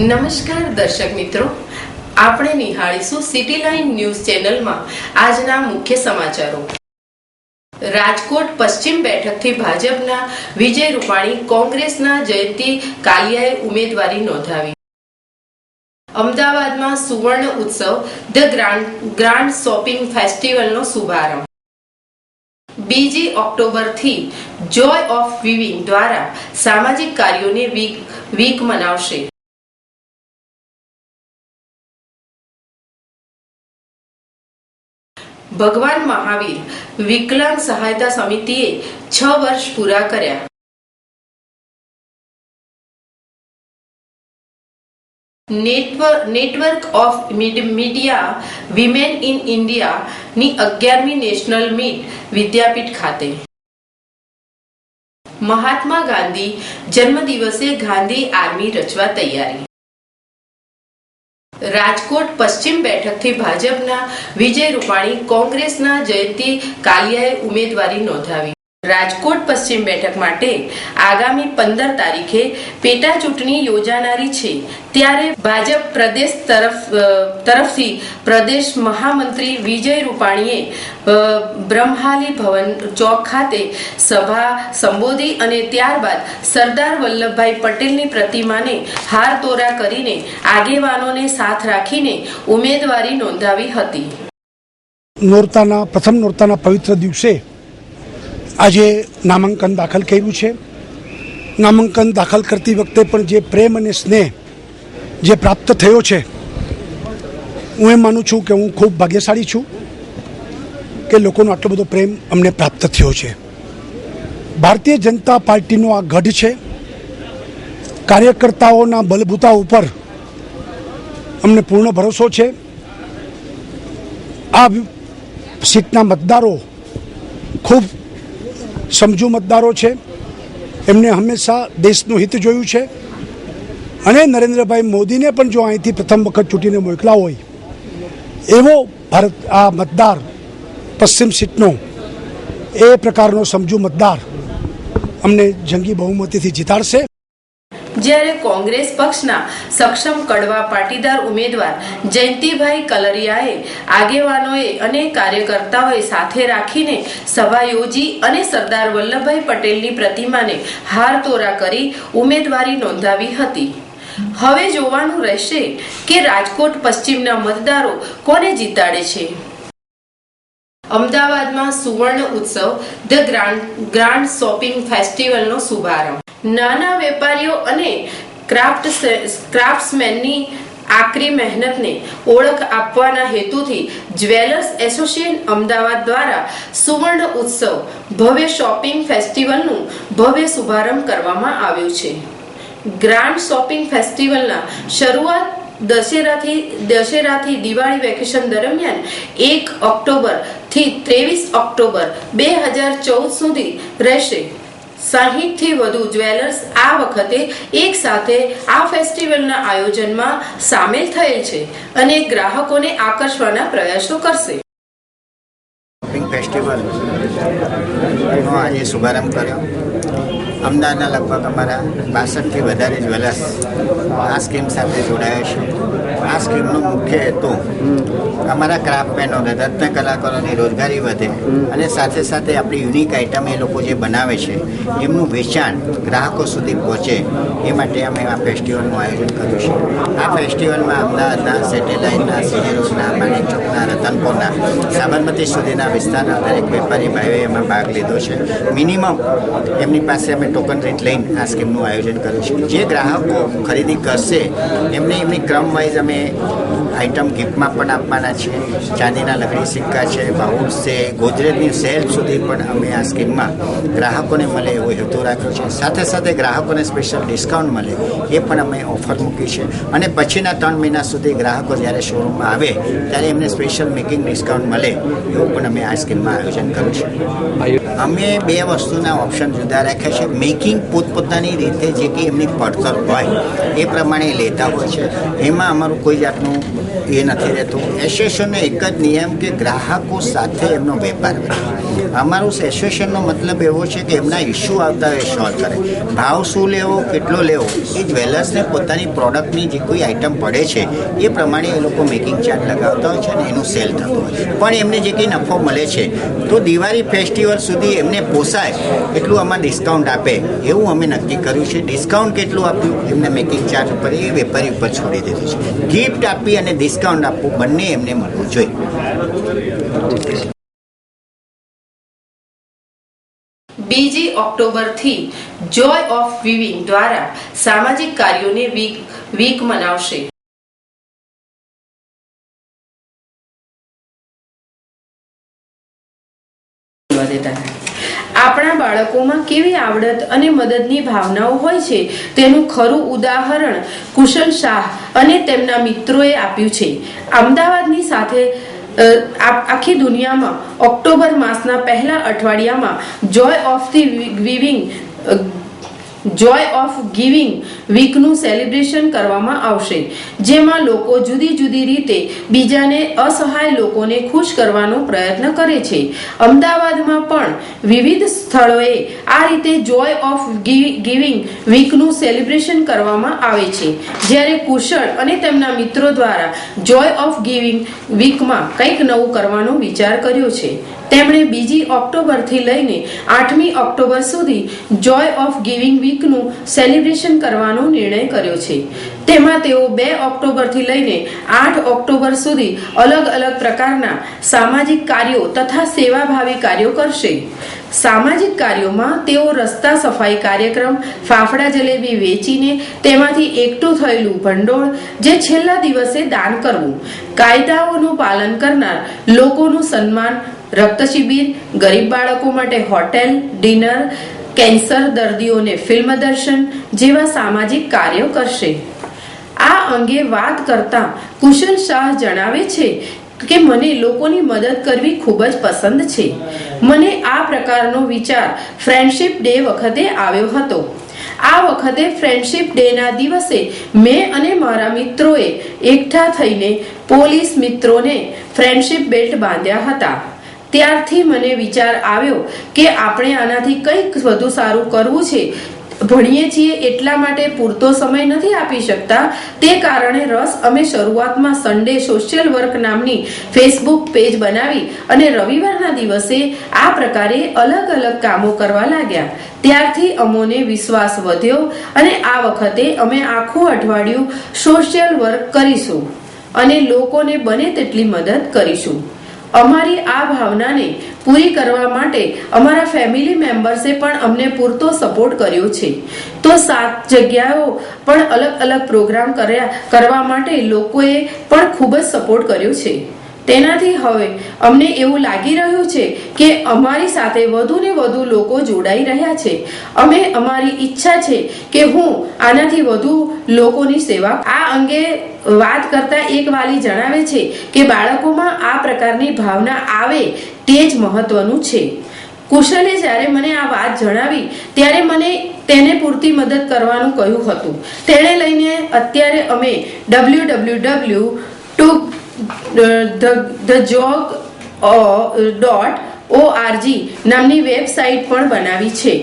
નમસ્કાર દર્શક મિત્રો, આપણે નિહાળીશું સિટી લાઇન ન્યૂઝ ચેનલમાં આજના મુખ્ય સમાચારો। રાજકોટ પશ્ચિમ બેઠકથી ભાજપના વિજય રૂપાણી, કોંગ્રેસના જયંતિ કાલિયાએ ઉમેદવારી નોંધાવી। અમદાવાદમાં સુવર્ણ ઉત્સવ ધ ગ્રાન્ડ શોપિંગ ફેસ્ટિવલનો શુભારંભ। 2 ઓક્ટોબરથી જોય ઓફ વિવિંગ દ્વારા સામાજિક કાર્યોની વીક મનાવશે। ભગવાન મહાવીર વિકલાંગ સહાયતા સમિતિએ 6 વર્ષ પૂરા કર્યા। Network of media women in ઇન્ડિયાની 11મી નેશનલ મીટ વિદ્યાપીઠ ખાતે। મહાત્મા ગાંધી જન્મદિવસે ગાંધી આર્મી રચવા તૈયારી। રાજકોટ પશ્ચિમ બેઠકથી ભાજપના વિજય રૂપાણી, કોંગ્રેસના જયંતિ કાલિયાએ ઉમેદવારી નોંધાવી। રાજકોટ પશ્ચિમ બેઠક માટે આગામી 15 તારીખે પેટા ચૂંટણી યોજાનારી છે, ત્યારે ભાજપ પ્રદેશ તરફથી પ્રદેશ મહામંત્રી વિજય રૂપાણીએ બ્રહ્માલી ભવન ચોક ખાતે સભા સંબોધી અને ત્યારબાદ સરદાર વલ્લભભાઈ પટેલની પ્રતિમાને હાર તોરા કરીને આગેવાનોને સાથ રાખીને ઉમેદવારી નોંધાવી હતી। પ્રથમ નોરતાના પવિત્ર દિવસે આજે નામાંકન દાખલ કર્યું છે। નામાંકન દાખલ કરતી વખતે પણ જે પ્રેમ અને સ્નેહ જે પ્રાપ્ત થયો છે, હું એમ માનું છું કે હું ખૂબ ભાગ્યશાળી છું કે લોકોનો આટલો બધો પ્રેમ અમને પ્રાપ્ત થયો છે। ભારતીય જનતા પાર્ટીનો આ ગઢ છે। કાર્યકર્તાઓના બલબૂતા ઉપર અમને પૂર્ણ ભરોસો છે। આ સીટના મતદારો ખૂબ સમજુ મતદારો છે। એમને હંમેશા દેશનું હિત જોયું છે અને નરેન્દ્રભાઈ મોદીને પણ જો અહીંથી પ્રથમ વખત ચૂંટીને મોકલા હોય એવો ભારત આ મતદાર પશ્ચિમ સીટનો એ પ્રકારનો સમજુ મતદાર અમને જંગી બહુમતીથી જીતાડશે। જ્યારે કોંગ્રેસ પક્ષના સક્ષમ કડવા પાટીદાર ઉમેદવાર જયંતિભાઈ કલરિયાએ આગેવાનોએ અને કાર્યકર્તાઓએ સાથે રાખીને સભા યોજી અને સરદાર વલ્લભભાઈ પટેલની પ્રતિમાને હાર તોરા કરી ઉમેદવારી નોંધાવી હતી। હવે જોવાનું રહેશે કે રાજકોટ પશ્ચિમના મતદારો કોને જીતાડે છે। અમદાવાદમાં સુવર્ણ ઉત્સવ ધ ગ્રાન્ડ શોપિંગ ફેસ્ટિવલનો શુભારંભ। નાના વેપારીઓ અને ક્રાફ્ટ્સમેનની આકરી મહેનતને ઓળખ આપવાના હેતુથી જ્વેલર્સ એસોસિએશન અમદાવાદ દ્વારા સુવર્ણ ઉત્સવ ભવ્ય શોપિંગ ફેસ્ટિવલનું ભવ્ય શુભારંભ કરવામાં આવ્યું છે। ગ્રાન્ડ શોપિંગ ફેસ્ટિવલના શરૂઆત દશેરાથી દિવાળી વેકેશન દરમિયાન 1 ઓક્ટોબરથી 23 ઓક્ટોબર 2014 સુધી રહેશે। 60થી વધુ જ્વેલર્સ આ વખતે એક સાથે આ ફેસ્ટિવલના આયોજનમાં સામેલ થયેલ છે અને ગ્રાહકોને આકર્ષવાના પ્રયાસો કરશે। શોપિંગ ફેસ્ટિવલનો આજે શુભારંભ કર્યો। અમદાવાદના લગભગ અમારા 62થી વધારે જ્વેલર્સ આ સ્કીમ સાથે જોડાયા છે। આ સ્કીમનો મુખ્ય હેતુ અમારા ક્રાફ્ટમેનોને, રત્ન કલાકારોની રોજગારી વધે અને સાથે સાથે આપણી યુનિક આઇટમ એ લોકો જે બનાવે છે એમનું વેચાણ ગ્રાહકો સુધી પહોંચે એ માટે અમે આ ફેસ્ટિવલનું આયોજન કર્યું છે। આ ફેસ્ટિવલમાં અમદાવાદના સેટેલાઇટના, સીજી રોડના, માણેક ચોકના, રતનપુરના, સાબરમતી સુધીના વિસ્તારના દરેક વેપારી ભાઈઓએ એમાં ભાગ લીધો છે। મિનિમમ એમની પાસે અમે ટોકન રેટ લઈને આ સ્કીમનું આયોજન કર્યું છે। જે ગ્રાહકો ખરીદી કરશે એમને એમની ક્રમ વાઇઝ અમે આઇટમ ગિફ્ટમાં પણ આપવાના છીએ। ચાંદીના લકડી સિક્કા છે, બાઉલ્સ છે, ગોદરેજની સેલ સુધી પણ અમે આ સ્કીમમાં ગ્રાહકોને મળે એવો હેતુ રાખ્યો છે। સાથે સાથે ગ્રાહકોને સ્પેશિયલ ડિસ્કાઉન્ટ મળે એ પણ અમે ઓફર મૂકી છે અને પછીના 3 મહિના સુધી ગ્રાહકો જ્યારે શોરૂમમાં આવે ત્યારે એમને સ્પેશિયલ મેકિંગ ડિસ્કાઉન્ટ મળે એવું પણ અમે આ સ્કીમમાં આયોજન કર્યું છે। અમે 2 વસ્તુના ઓપ્શન જુદા રાખ્યા છે। મેકિંગ પોતપોતાની રીતે જે કંઈ એમની પડતર હોય એ પ્રમાણે લેતા હોય છે. એમાં અમારું કોઈ જાતનું એ નથી રહેતું. એસોસિએશનનો એક જ નિયમ કે ગ્રાહકો સાથે એમનો વેપાર કરે. અમારું એસોસિએશનનો મતલબ એવો છે કે એમના ઇસ્યુ આવતા હોય સોલ્વ કરે. ભાવ શું લેવો, કેટલો લેવો, એ જ્વેલર્સને પોતાની પ્રોડક્ટની જે કોઈ આઇટમ પડે છે એ પ્રમાણે એ લોકો મેકિંગ ચાર્જ લગાવતા હોય છે અને એનું સેલ થતું હોય. પણ એમને જે કંઈ નફો મળે છે તો દિવાળી ફેસ્ટિવલ સુધી એમને પોસાય એટલું આમાં ડિસ્કાઉન્ટ આપે એવું અમે નક્કી કર્યું છે. ડિસ્કાઉન્ટ કેટલું આપ્યું એમને મેકિંગ ચાર્જ ઉપર એ વેપારી ઉપર છોડી દીધું છે. ગિફ્ટ આપી અને ડિસ્કાઉન્ટ આપવું બંને એમને મળવું જોઈએ. બીજી ઓક્ટોબરથી જોય ઓફ વિવિંગ દ્વારા સામાજિક કાર્યોની વીક મનાવશે. આપણા બાળકોમાં કેવી આવડત અને મદદની ભાવનાઓ હોય છે તેનું ખરું ઉદાહરણ કુશલ શાહ અને તેમના મિત્રોએ આપ્યું છે. અમદાવાદની સાથે આખી દુનિયામાં ઓક્ટોબર માસના પહેલા અઠવાડિયામાં જોય ઓફ ગિવિંગ વીકનું સેલિબ્રેશન કરવામાં આવશે, જેમાં લોકો જુદી જુદી રીતે બીજાને અસહાય લોકોને ખુશ કરવાનો પ્રયત્ન કરે છે. અમદાવાદમાં પણ વિવિધ સ્થળોએ આ રીતે જોય ઓફ ગિવિંગ વીકનું સેલિબ્રેશન કરવામાં આવે છે. જ્યારે કુશળ અને તેમના મિત્રો દ્વારા જોય ઓફ ગિવિંગ વીકમાં કંઈક નવું કરવાનો વિચાર કર્યો છે. તેમણે 2 ઓક્ટોબરથી લઈને 8મી ઓક્ટોબર સુધી જોય ઓફ ગિવિંગ વીકનું સેલિબ્રેશન કરવાનો નિર્ણય કર્યો છે. તેમાં તેઓ 2 ઓક્ટોબરથી લઈને 8 ઓક્ટોબર સુધી અલગ અલગ પ્રકારના સામાજિક કાર્યો તથા સેવાભાવી કાર્યો કરશે. સામાજિક કાર્યોમાં તેઓ રસ્તા સફાઈ કાર્યક્રમ, ફાફડા જલેબી વેચીને તેમાંથી એકઠું થયેલું ભંડોળ જે છેલ્લા દિવસે દાન કરવું, કાયદાઓનું પાલન કરનાર લોકોનું સન્માન, રક્ત શિબિર, ગરીબ બાળકો માટે હોટેલ, ડિનર, કેન્સર દર્દીઓને ફિલ્મ દર્શન જેવા સામાજિક કાર્યો કરશે. આ અંગે વાત કરતા કુશલ શાહ જણાવે છે કે મને લોકોની મદદ કરવી ખૂબ જ પસંદ છે. મને આ પ્રકારનો વિચાર ફ્રેન્ડશિપ ડે વખતે આવ્યો હતો. આ વખતે ફ્રેન્ડશિપ ડેના દિવસે મેં અને મારા મિત્રોએ એકઠા થઈને પોલીસ મિત્રોને ફ્રેન્ડશિપ બેલ્ટ બાંધ્યા હતા. ત્યારથી મને વિચાર આવ્યો કે આપણે આનાથી કંઈક વધુ સારું કરવું છે. ભણીએ છીએ એટલા માટે પૂરતો સમય નથી આપી શકતા. તે કારણે અમે શરૂઆતમાં સન્ડે સોશિયલ વર્ક નામની ફેસબુક પેજ બનાવી અને રવિવારના દિવસે આ પ્રકારે અલગ અલગ કામો કરવા લાગ્યા. ત્યારથી અમોને વિશ્વાસ વધ્યો અને આ વખતે અમે આખું અઠવાડિયું સોશિયલ વર્ક કરીશું અને લોકોને બને તેટલી મદદ કરીશું. અમારી આ ભાવનાને પૂરી કરવા માટે અમારા ફેમિલી મેમ્બર્સે પણ અમને પૂરતો સપોર્ટ કર્યો છે. તો 7 જગ્યાઓ પણ અલગ અલગ પ્રોગ્રામ કરવા માટે લોકોએ પણ ખૂબ જ સપોર્ટ કર્યો છે. તેનાથી હવે અમને એવું લાગી રહ્યું છે કે અમારી સાથે વધુ ને વધુ લોકો જોડાઈ રહ્યા છે. અમારી ઈચ્છા છે કે હું આનાથી વધુ લોકોની સેવા. આ અંગે વાત કરતા એક વાલી જણાવે છે કે બાળકોમાં આ પ્રકારની ભાવના આવે તે જ મહત્વનું છે. કુશલે જ્યારે મને આ વાત જણાવી ત્યારે મને તેને પૂરતી મદદ કરવાનું કહ્યું હતું. તેને લઈને અત્યારે અમે www.thejog.org નામની વેબસાઇટ પણ બનાવી છે.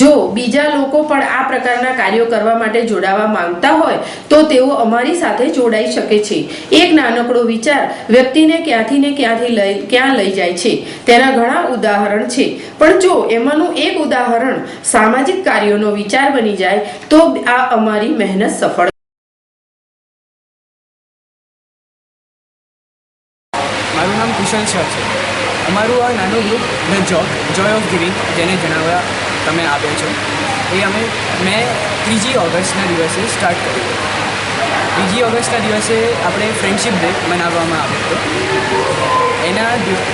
જો બીજા લોકો પણ આ પ્રકારના કાર્યો કરવા માટે જોડાવા માંગતા હોય તો તેઓ અમારી સાથે જોડાઈ શકે છે. એક નાનકડો વિચાર વ્યક્તિને ક્યાંથી ને ક્યાં લઈ જાય છે તેના ઘણા ઉદાહરણ છે, પણ જો એમાંનું એક ઉદાહરણ સામાજિક કાર્યોનો વિચાર બની જાય તો આ અમારી મહેનત સફળ. મારું નામ કુશલ શાહ છે. અમારું આ નાનું group the Joy of giving જેને જણાવવા તમે આવ્યા છો એ મેં 3 ઓગસ્ટના દિવસે સ્ટાર્ટ કર્યું. 3 ઓગસ્ટના દિવસે આપણે ફ્રેન્ડશિપ ડે મનાવવામાં આવ્યો હતો.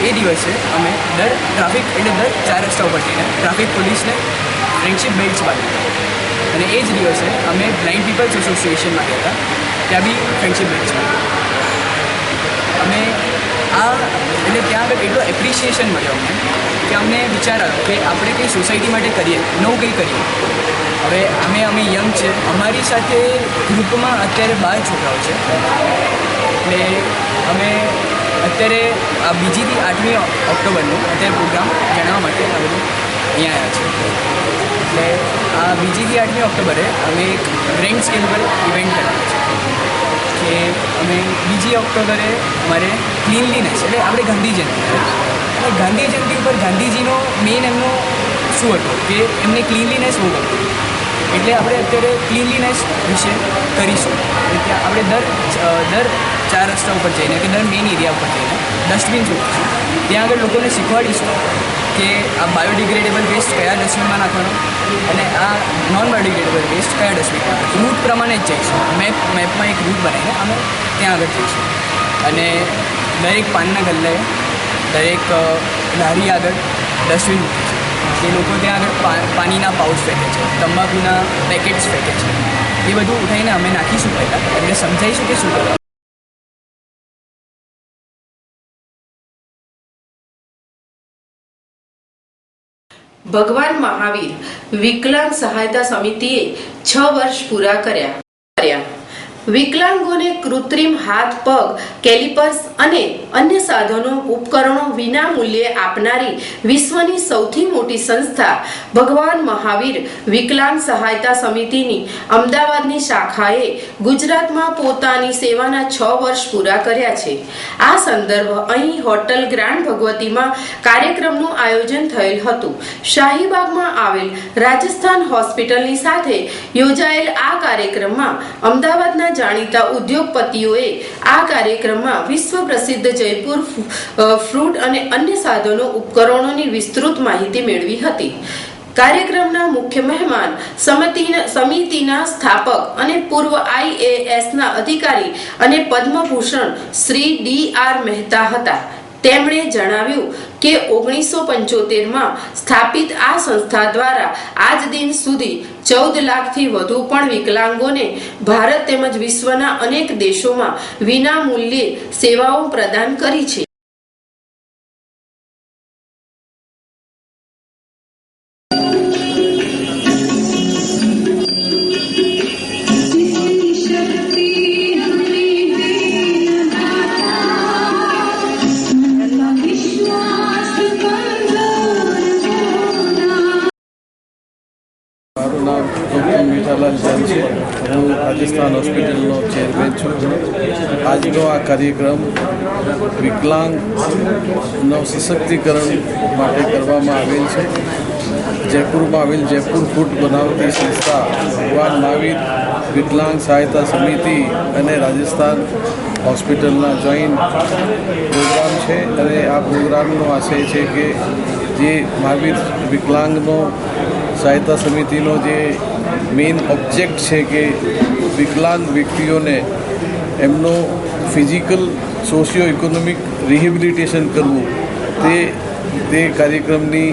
એ દિવસે અમે દર 4 રસ્તા ઉપરથી ટ્રાફિક પોલીસને ફ્રેન્ડશિપ બેલ્ટ્સ બાંધી અને એ જ દિવસે અમે બ્લાઇન્ડ પીપલ્સ એસોસિએશનમાં ગયા હતા. ત્યાં બી ફ્રેન્ડશિપ બેલ્ટ્સ બાંધી. અમે ત્યાં આગળ એટલો એપ્રિશિએશન મળ્યો અમને કે અમને વિચાર આવ્યો કે આપણે કંઈ સોસાયટી માટે કરીએ, નવું કંઈ કરીએ. હવે અમે યંગ છે, અમારી સાથે ગ્રુપમાં અત્યારે 12 છોકરાઓ છે. એટલે અમે અત્યારે આ બીજીથી 8મી ઓક્ટોબરનો અત્યારે પ્રોગ્રામ જણાવવા માટે આ બધું અહીંયા આવ્યા છે. એટલે આ બીજીથી 8મી ઓક્ટોબરે અમે એક ગ્રેન્ડ સ્કેલ પર ઇવેન્ટ કરાવીએ છીએ કે અમે બીજી ઓક્ટોબરે અમારે ક્લીનલીનેસ એટલે આપણે ગાંધી જયંતિ અને ગાંધી જયંતિ ઉપર ગાંધીજીનો મેઇન એમનો શું હતો કે એમને ક્લીનલીનેસ બહુ ગમતું. એટલે આપણે અત્યારે ક્લીનલીનેસ વિશે કરીશું. એટલે આપણે દર 4 રસ્તા ઉપર જઈને કે દર મેઇન એરિયા ઉપર જઈને ડસ્ટબિન શોધીશું. ત્યાં આગળ લોકોને શીખવાડીશું કે આ બાયોડિગ્રેડેબલ વેસ્ટ કયા ડસ્ટબિનમાં નાખવાનો અને આ નોન બાયોડિગ્રેડેબલ વેસ્ટ કયા ડસ્ટબિનમાં. રૂટ પ્રમાણે જ જઈશું. મેપમાં એક રૂટ બનાવીને અમે ત્યાં આગળ જઈશું. અને દરેક પાનના ગલ્લાએ દરેક લારી આગળ ડસ્ટબિન મૂકીશું. એ લોકો ત્યાં આગળ પાણીના પાઉચ ફેંકે છે, તંબાકુના પેકેટ્સ ફેંકે છે. એ બધું ઉઠાવીને અમે નાખીશું પહેલાં, એમને સમજાવીશું કે શું કરવાનું. ભગવાન મહાવીર વિકલાંગ સહાયતા સમિતિએ 6 વર્ષ પૂરા કર્યા. વિકલાંગોને કૃત્રિમ હાથ, પગ, કેલિપર્સ અને અન્ય સાધનો ઉપકરણો વિના મૂલ્યે આપનારી વિશ્વની સૌથી મોટી સંસ્થા ભગવાન મહાવીર વિકલાંગ સહાયતા સમિતિની અમદાવાદની શાખાએ ગુજરાતમાં પોતાની સેવાના 6 વર્ષ પૂરા કર્યા છે. આ સંદર્ભ અહીં હોટલ ગ્રાન્ડ ભગવતીમાં કાર્યક્રમનું આયોજન થયેલ હતું. શાહીબાગમાં આવેલ રાજસ્થાન હોસ્પિટલની સાથે યોજાયેલ આ કાર્યક્રમમાં અમદાવાદના જાણીતા ઉદ્યોગપતિઓએ આ કાર્યક્રમમાં વિશ્વ પ્રસિદ્ધ જયપુર ફ્રૂટ અને અન્ય સાધનો ઉપકરણોની વિસ્તૃત માહિતી મેળવી હતી. કાર્યક્રમના મુખ્ય મહેમાન સમિતિના સ્થાપક અને પૂર્વ IASના અધિકારી અને પદ્મભૂષણ શ્રી D.R. મહેતા હતા. તેમણે જણાવ્યું કે 1975માં સ્થાપિત આ સંસ્થા દ્વારા આજ દિન સુધી 14 લાખથી વધુ પણ વિકલાંગોને ભારત તેમજ વિશ્વના અનેક દેશોમાં વિના મૂલ્યે સેવાઓ પ્રદાન કરી છે. હું રાજસ્થાન હોસ્પિટલનો ચેરમેન છું. આજનો આ કાર્યક્રમ વિકલાંગનો સશક્તિકરણ માટે કરવામાં આવેલ છે. જયપુરમાં આવેલ જયપુર ફૂડ બનાવતી સંસ્થા ભગવાન મહાવીર વિકલાંગ સહાયતા સમિતિ અને રાજસ્થાન હોસ્પિટલના જોઈન્ટ પ્રોગ્રામ છે. અને આ પ્રોગ્રામનો આશય છે કે જે મહાવીર વિકલાંગનો સહાયતા સમિતિનો જે મેઇન ઓબ્જેક્ટ છે કે વિકલાંગ વ્યક્તિઓને એમનો ફિઝિકલ સોશિયો ઇકોનોમિક રિહેબિલિટેશન કરવું તે કાર્યક્રમની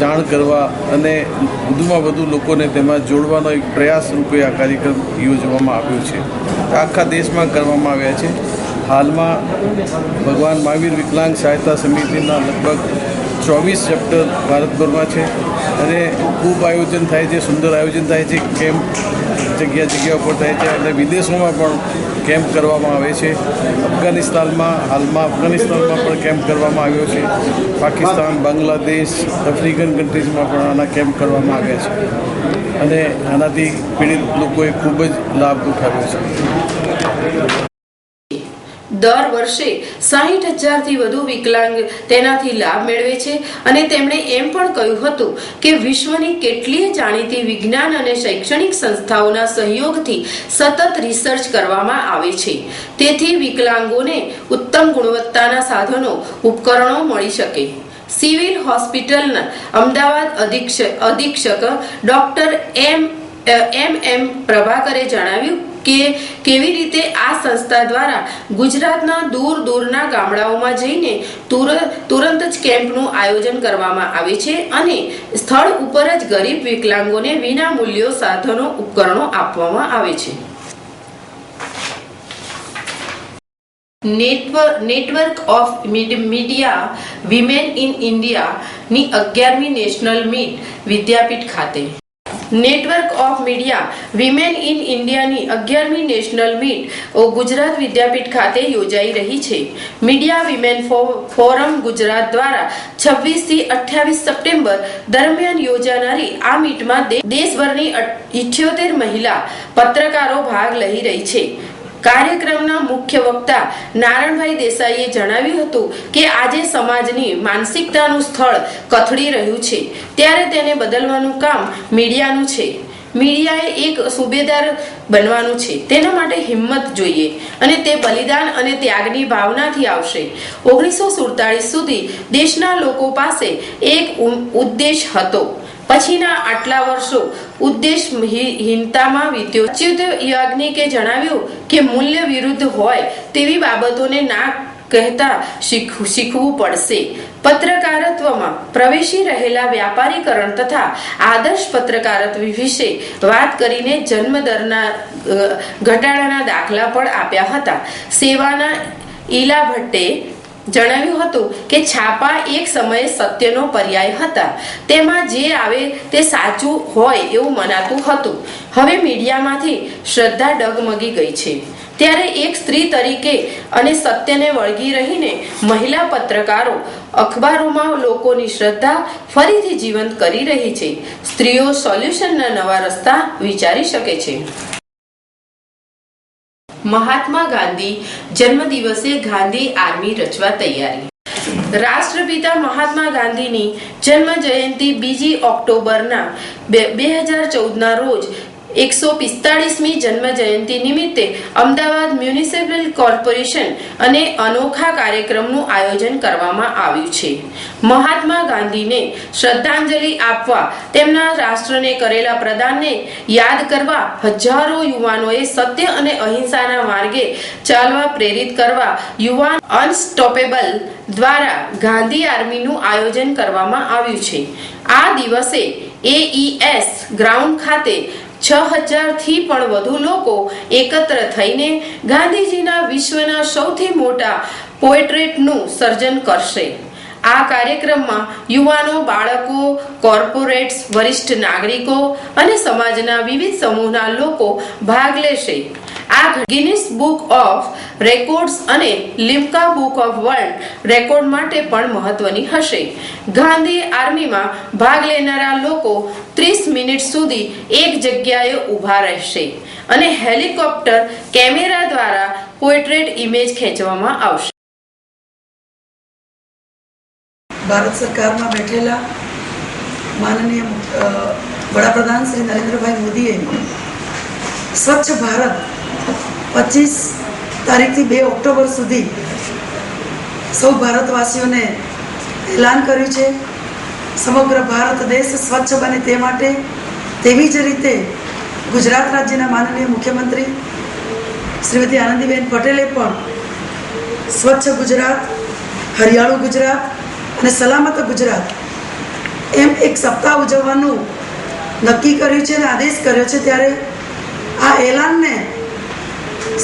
જાણ કરવા અને વધુમાં વધુ લોકોને તેમાં જોડવાનો એક પ્રયાસ રૂપે આ કાર્યક્રમ યોજવામાં આવ્યો છે. આખા દેશમાં કરવામાં આવ્યા છે. હાલમાં ભગવાન મહાવીર વિકલાંગ સહાયતા સમિતિના લગભગ 24 ચેપ્ટર ભારતભરમાં છે અને ખૂબ આયોજન થાય છે, સુંદર આયોજન થાય છે. કેમ્પ જગ્યા ઉપર થાય છે અને વિદેશોમાં પણ કેમ્પ કરવામાં આવે છે. હાલમાં અફઘાનિસ્તાનમાં પણ કેમ્પ કરવામાં આવ્યો છે. પાકિસ્તાન, બાંગ્લાદેશ, આફ્રિકન કન્ટ્રીઝમાં પણ આના કેમ્પ કરવામાં આવ્યા છે અને આનાથી પીડિત લોકોએ ખૂબ જ લાભ ઉઠાવ્યો છે. દર વર્ષે 60,000થી વધુ વિકલાંગ તેનાથી લાભ મેળવે છે અને તેમણે એમ પણ કહ્યું હતું કે વિશ્વની કેટલીય જાણીતી વિજ્ઞાન અને શૈક્ષણિક સંસ્થાઓના સહયોગથી સતત રિસર્ચ કરવામાં આવે છે. તેથી વિકલાંગોને ઉત્તમ ગુણવત્તાના સાધનો ઉપકરણો મળી શકે. સિવિલ હોસ્પિટલના અમદાવાદ અધિક્ષક ડોક્ટર એમ પ્રભાકરે જણાવ્યું કે કેવી રીતે આ સંસ્થા દ્વારા ગુજરાતના દૂરના ગામડાઓમાં જઈને તુરંત જ કેમ્પનું આયોજન કરવામાં આવે છે અને સ્થળ ઉપર જ ગરીબ વિકલાંગોને વિના મૂલ્યો સાધનો ઉપકરણો આપવામાં આવે છે. Network of media women in ઇન્ડિયાની 11મી નેશનલ મીટ વિદ્યાપીઠ ખાતે. Network of media women in ઇન્ડિયાની 11મી નેશનલ મીટ ગુજરાત વિદ્યાપીઠ ખાતે યોજાઈ રહી છે. મીડિયા વિમેન ફોરમ ગુજરાત દ્વારા 26 થી 28 સપ્ટેમ્બર દરમિયાન યોજાનારી આ મીટમાં દેશભરની 78 મહિલા પત્રકારો ભાગ લઈ રહી છે. કાર્યક્રમના મુખ્ય વક્તા નારણભાઈ દેસાઈએ જણાવ્યું હતું કે આજે સમાજની માનસિકતાનું સ્થળ કથળી રહ્યું છે, ત્યારે તેને બદલવાનું કામ મીડિયાનું છે. મીડિયાએ એક સુબેદાર બનવાનું છે. તેના માટે હિંમત જોઈએ અને તે બલિદાન અને ત્યાગની ભાવનાથી આવશે. 1947 સુધી દેશના લોકો પાસે એક ઉદ્દેશ હતો. પછીના આટલા વર્ષો ઉદ્દેશહીનતામાં વીત્યો. અચ્યુત યાજ્ઞિકે જણાવ્યું કે મૂલ્ય વિરુદ્ધ હોય તેવી બાબતોને ના કહેતા શીખવું પડશે. પત્રકારત્વમાં પ્રવેશી રહેલા વ્યાપારીકરણ તથા આદર્શ પત્રકારત્વ વિશે વાત કરીને જન્મદરના ઘટાડાના દાખલા પણ આપ્યા હતા. સેવાના ઈલા ભટ્ટે જણાવ્યું હતું કે છાપા એક સમયે સત્યનો પર્યાય હતા. તેમાં જે આવે તે સાચું હોય એવું મનાતું હતું. હવે મીડિયામાંથી શ્રદ્ધા ડગમગી ગઈ છે. ત્યારે એક સ્ત્રી તરીકે અને સત્યને વળગી રહીને મહિલા પત્રકારો અખબારોમાં લોકોની શ્રદ્ધા ફરીથી જીવંત કરી રહી છે. સ્ત્રીઓ સોલ્યુશનના નવા રસ્તા વિચારી શકે છે. મહાત્મા ગાંધી જન્મદિવસે ગાંધી આર્મી રચવા તૈયારી. રાષ્ટ્રપિતા મહાત્મા ગાંધીની જન્મ જયંતિ 2 ઓક્ટોબરના 2014ના રોજ 145મી જન્મ જયંતિ નિમિત્તે અમદાવાદ મ્યુનિસિપલ કોર્પોરેશન અને અનોખા કાર્યક્રમનું આયોજન કરવામાં આવ્યું છે. મહાત્મા ગાંધીને શ્રદ્ધાંજલિ આપવા, તેમના રાષ્ટ્રને કરેલા પ્રદાનને યાદ કરવા હજારો યુવાનોએ સત્ય અને અહિંસાના માર્ગે ચાલવા પ્રેરિત કરવા યુવાન અનસ્ટોપેબલ દ્વારા ગાંધી આર્મીનું આયોજન કરવામાં આવ્યું છે. આ દિવસે AES ગ્રાઉન્ડ ખાતે 6000થી પણ વધુ લોકો એકત્ર થઈને ગાંધીજીના વિશ્વના સૌથી મોટા પોર્ટ્રેટનું સર્જન કરશે. આ કાર્યક્રમમાં યુવાનો, બાળકો, કોર્પોરેટ્સ, વરિષ્ઠ નાગરિકો અને સમાજના વિવિધ સમૂહના લોકો ભાગ લેશે. આ ગિનિસ બુક ઓફ રેકોર્ડ્સ અને Limca book of world record માટે પણ મહત્વની હશે. ગાંધી આર્મીમાં ભાગ લેનારા લોકો 30 મિનિટ સુધી એક જગ્યાએ ઊભા રહેશે અને હેલિકોપ્ટર કેમેરા દ્વારા પોર્ટ્રેટ ઇમેજ ખેંચવામાં આવશે. ભારત સરકારમાં બેઠેલા માનનીય વડાપ્રધાન શ્રી નરેન્દ્રભાઈ મોદીએ સ્વચ્છ ભારત 25 તારીખથી 2 ઓક્ટોબર સુધી સૌ ભારતવાસીઓને એલાન કર્યું છે. સમગ્ર ભારત દેશ સ્વચ્છ બને તે માટે. તેવી જ રીતે ગુજરાત રાજ્યના માનનીય મુખ્યમંત્રી શ્રીમતી આનંદીબેન પટેલે પણ સ્વચ્છ ગુજરાત, હરિયાળું ગુજરાત અને સલામત ગુજરાત એમ એક સપ્તાહ ઉજવવાનું નક્કી કર્યું છે અને આદેશ કર્યો છે. ત્યારે આ એલાનને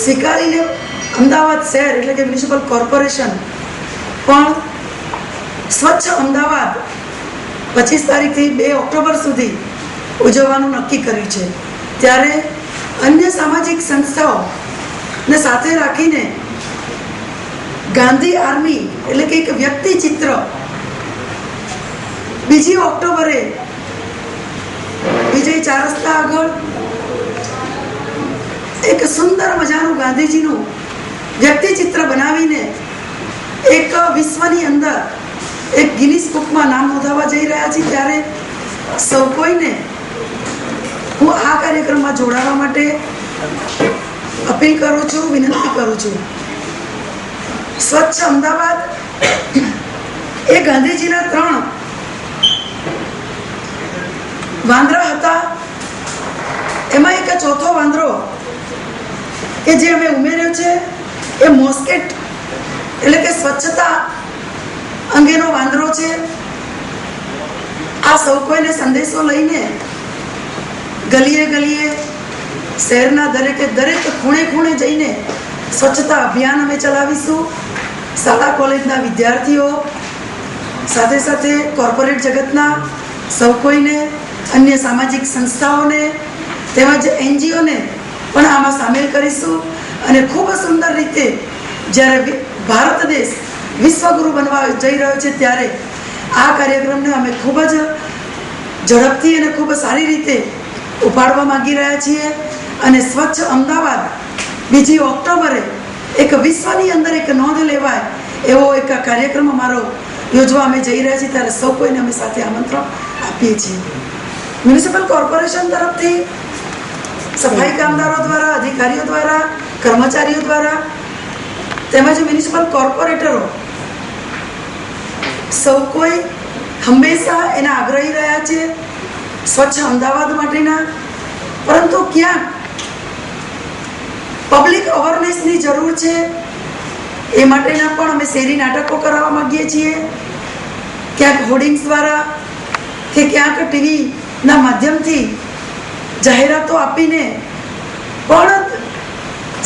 સ્વીકારીને અમદાવાદ શહેર એટલે કે મ્યુનિસિપલ કોર્પોરેશન પણ સ્વચ્છ અમદાવાદ 25 તારીખથી 2 ઓક્ટોબર સુધી ઉજવવાનું નક્કી કર્યું છે. ત્યારે અન્ય સામાજિક સંસ્થાઓને સાથે રાખીને ગાંધી આર્મી એટલે કે એક વ્યક્તિ ચિત્ર 2 ઓક્ટોબરે વિજય 4 રસ્તા આગળ એક સુંદર મજાનું ગાંધીજીનું વ્યક્તિ ચિત્ર બનાવીને એક વિશ્વની અંદર એક ગિનિસ બુકમાં નામ નોંધાવવા જઈ રહ્યા છીએ. ત્યારે સૌ કોઈને હું આ કાર્યક્રમમાં જોડાવા માટે અપીલ કરું છું, વિનંતી કરું છું. સ્વચ્છ અમદાવાદ એ ગાંધીજીના 3 વાંદરા હતા. એમાં એક ચોથો વાંદરો કે જે અમે ઉમેર્યો છે એ મોસ્કેટ એટલે કે સ્વચ્છતા અંગેનો વાંદરો છે. આ સૌ કોઈને સંદેશો લઈને ગલીએ ગલીએ, શહેરના દરેક ખૂણે ખૂણે જઈને સ્વચ્છતા અભિયાન અમે ચલાવીશું. શાળા કોલેજના વિદ્યાર્થીઓ સાથે સાથે કોર્પોરેટ જગતના સૌ કોઈને, અન્ય સામાજિક સંસ્થાઓને તેમજ NGOને પણ આમાં સામેલ કરીશું. અને ખૂબ સુંદર રીતે જ્યારે ભારત દેશ વિશ્વગુરુ બનવા જઈ રહ્યો છે ત્યારે આ કાર્યક્રમને અમે ખૂબ જ ઝડપથી અને ખૂબ સારી રીતે ઉપાડવા માંગી રહ્યા છીએ. અને સ્વચ્છ અમદાવાદ 2 ઓક્ટોબરે એક વિશ્વની અંદર એક નોંધ લેવાય એવો એક કાર્યક્રમ અમારો યોજવા અમે જઈ રહ્યા છીએ. ત્યારે સૌ કોઈને અમે સાથે આમંત્રણ આપીએ છીએ. મ્યુનિસિપલ કોર્પોરેશન તરફથી સફાઈ કામદારો દ્વારા, અધિકારીઓ દ્વારા, કર્મચારીઓ દ્વારા તેમજ મ્યુનિસિપલ કોર્પોરેટરો સૌ કોઈ હંમેશા એના આગ્રહી રહ્યા છે સ્વચ્છ અમદાવાદ માટેના. પરંતુ ક્યાંક પબ્લિક અવેરનેસની જરૂર છે એ માટેના પણ અમે શેરી નાટકો કરાવવા માંગીએ છીએ. ક્યાંક હોર્ડિંગ્સ દ્વારા કે ક્યાંક ટીવીના માધ્યમથી જાહેરાતો આપીને પણ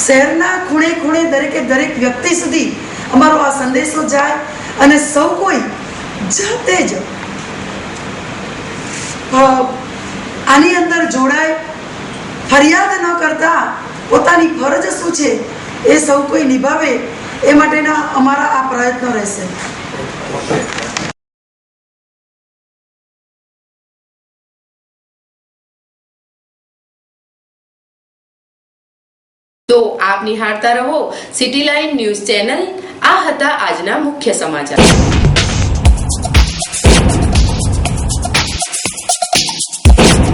શહેરના ખૂણે ખૂણે દરેક વ્યક્તિ સુધી અમારો આ સંદેશો જાય અને સૌ કોઈ જાતે જ આની અંદર જોડાય. ફરિયાદ ન કરતા પોતાની ફરજ શું છે એ સૌ કોઈ નિભાવે એ માટેના અમારા આ પ્રયત્નો રહેશે. તો આપ નિહાળતા રહો સિટી લાઇન ન્યૂઝ ચેનલ. આ હતા આજના મુખ્ય સમાચાર.